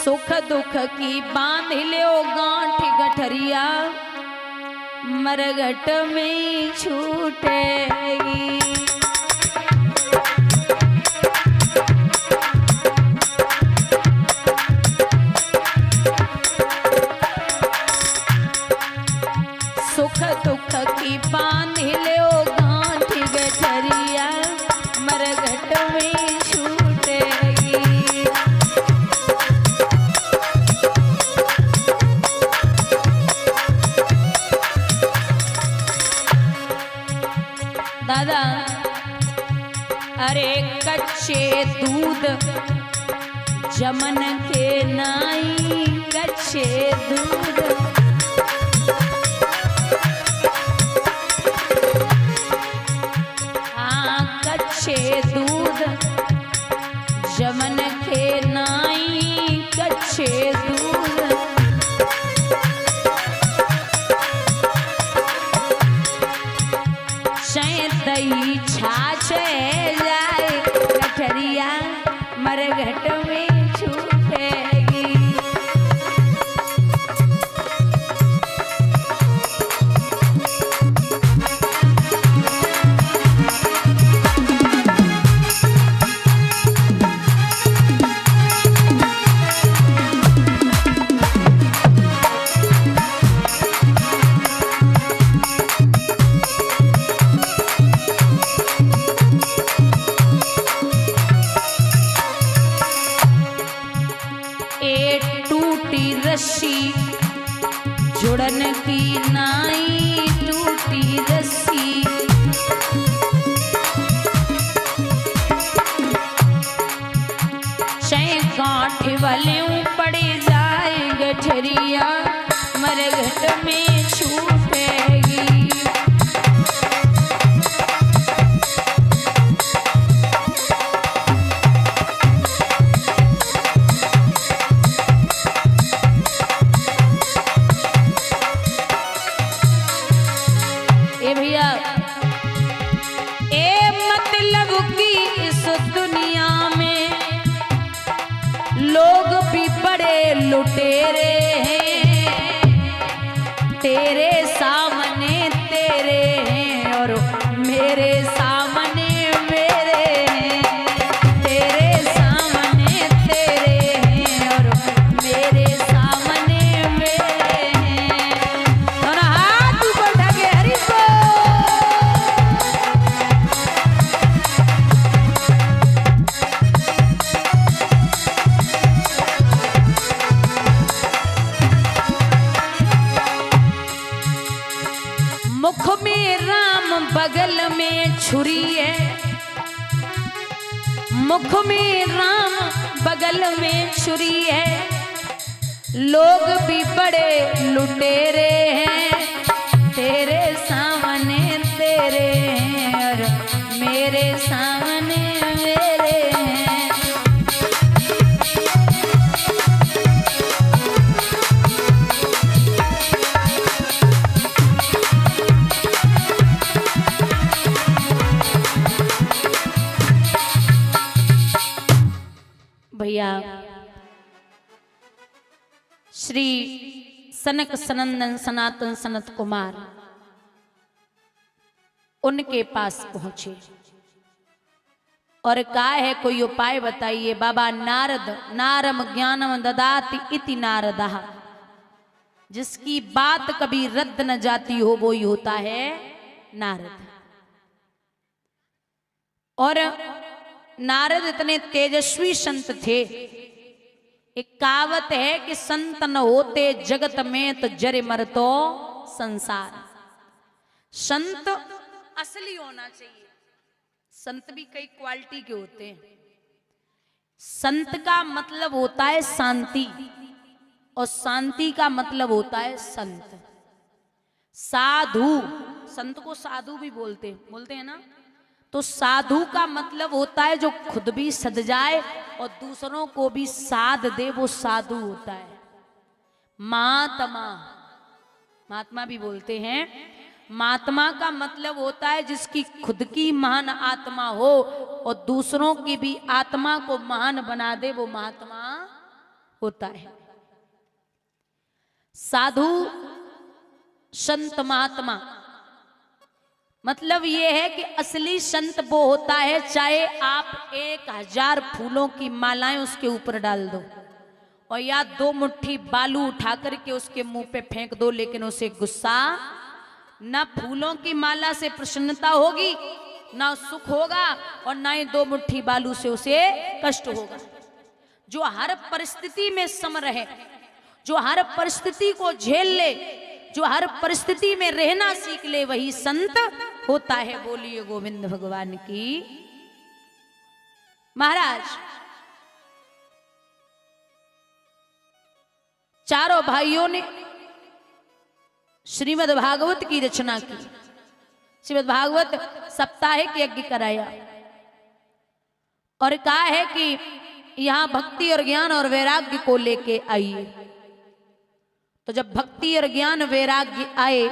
सुख दुख की बांध लो गांठ गठरिया, मरघट में छूटेगी। सुख दुख की बांध लो गांठ गठरिया, मरघट में छूटेगी। दादा अरे कच्चे दूध जमन के नाई, कच्चे दूध कच्चे दूध जमन के नाई, कच्चे दूध चाहे दही छाछ जाए गठरिया, मरघट में छूटेगी। रस्सी जुड़न की नाई, टूटी रस्सी चाहे गांठ वाले पड़े जाए गठरिया, मरघट में छूटेगी। लुटेरे हैं तेरे सामने तेरे हैं, और मेरे सामने मेरे हैं। तेरे सामने तेरे हैं, और मेरे सामने मेरे हैं। दोनों हाथ ऊपर उठा के हरि मुख में राम बगल में छुरी है, मुख में राम बगल में छुरी है। लोग भी बड़े लुटेरे हैं तेरे सामने तेरे हैं, और मेरे सामने मेरे हैं। भैया श्री सनक सनंदन सनातन सनत कुमार उनके पास पहुंचे और कहा है कोई उपाय बताइए बाबा। नारद नारम ज्ञानम ददाति इति नारदः, जिसकी बात कभी रद्द न जाती हो वो ही होता है नारद। और नारद इतने तेजस्वी संत थे, एक कहावत है कि संत न होते जगत में तो जरे मर तो संसार। संत असली होना चाहिए। संत भी कई क्वालिटी के होते हैं। संत का मतलब होता है शांति, और शांति का मतलब होता है संत। साधु, संत को साधु भी बोलते हैं ना। तो साधु का मतलब होता है जो खुद भी सद जाए और दूसरों को भी साध दे, वो साधु होता है। महात्मा, महात्मा भी बोलते हैं। महात्मा का मतलब होता है जिसकी खुद की महान आत्मा हो और दूसरों की भी आत्मा को महान बना दे, वो महात्मा होता है। साधु संत महात्मा मतलब ये है कि असली संत वो होता है चाहे आप 1000 फूलों की मालाएं उसके ऊपर डाल दो और या 2 मुट्ठी बालू उठा करके उसके मुंह पे फेंक दो, लेकिन उसे गुस्सा ना फूलों की माला से प्रसन्नता होगी, ना सुख होगा और ना ही 2 मुट्ठी बालू से उसे कष्ट होगा। जो हर परिस्थिति में सम रहे, जो हर परिस्थिति को झेल ले, जो हर परिस्थिति में रहना सीख ले, वही संत होता है। बोलिए गोविंद भगवान की। महाराज चारों भाइयों ने श्रीमद् भागवत की रचना की, श्रीमद् भागवत साप्ताहिक यज्ञ कराया और कहा है कि यहां भक्ति और ज्ञान और वैराग्य को लेके आइए। तो जब भक्ति और ज्ञान वैराग्य आए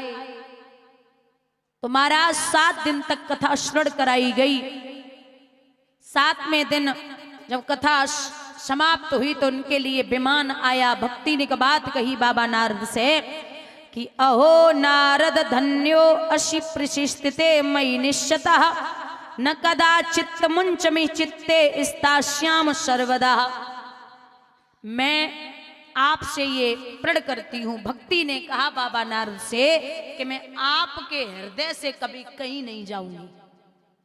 तो महाराज 7 दिन तक कथा श्रवण कराई गई। 7वें दिन जब कथा समाप्त हुई तो उनके लिए विमान आया। भक्ति ने बात कही बाबा नारद से कि अहो नारद धन्यो अशि प्रशिष्टते मयि निश्चतः न कदाचित् मुंचमि चित्ते स्तास्याम सर्वदा। मैं आपसे ये प्रण करती हूं, भक्ति ने कहा बाबा नारद से कि मैं आपके हृदय से कभी कहीं नहीं जाऊंगी,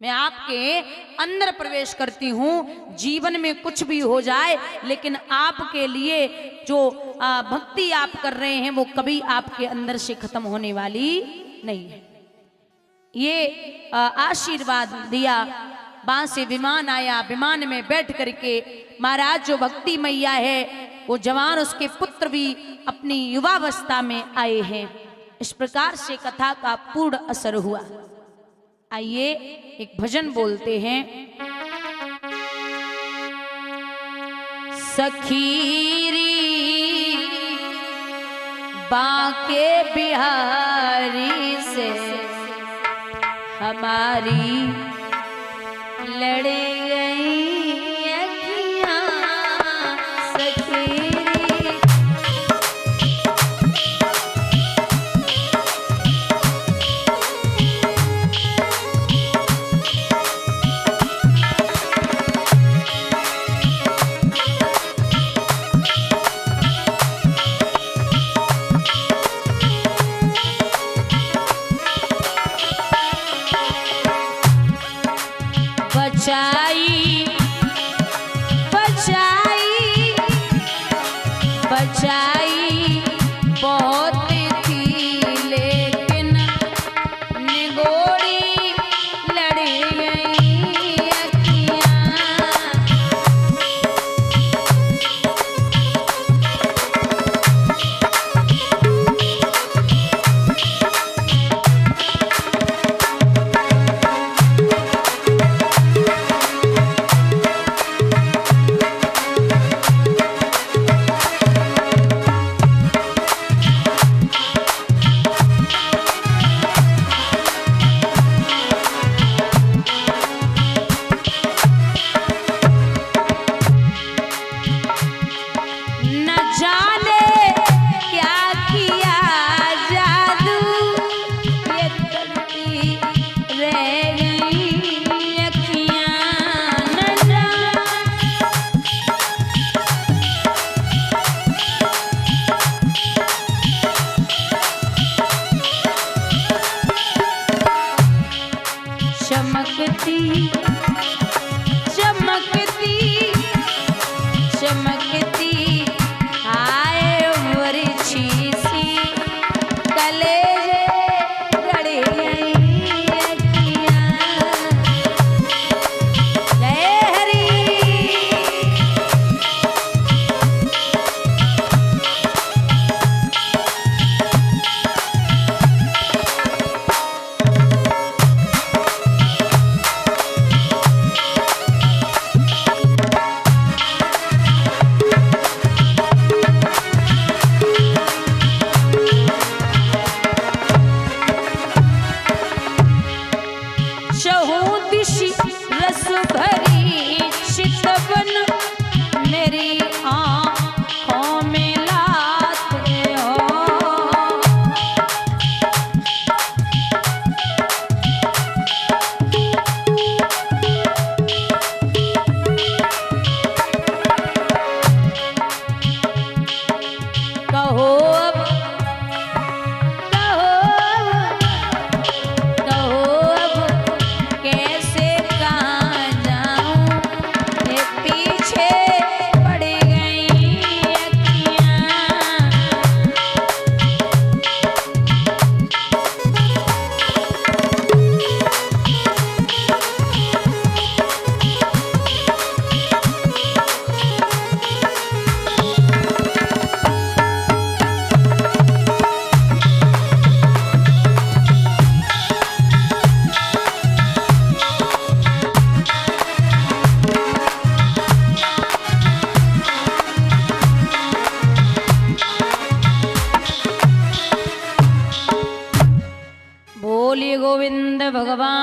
मैं आपके अंदर प्रवेश करती हूं। जीवन में कुछ भी हो जाए लेकिन आपके लिए जो भक्ति आप कर रहे हैं वो कभी आपके अंदर से खत्म होने वाली नहीं है। ये आशीर्वाद दिया। वहां से विमान आया, विमान में बैठ करके महाराज जो भक्ति मैया है वो जवान उसके पुत्र भी अपनी युवावस्था में आए हैं। इस प्रकार से कथा का पूर्ण असर हुआ। आइए एक भजन बोलते हैं। सखीरी बांके बिहारी से हमारी लड़ गई अखियां। सखीरी बचाई बचाई बचाई बहुत थी लेकिन निगोड़ी लड़ गई अखियां। बोलिए गोविंद भगवान।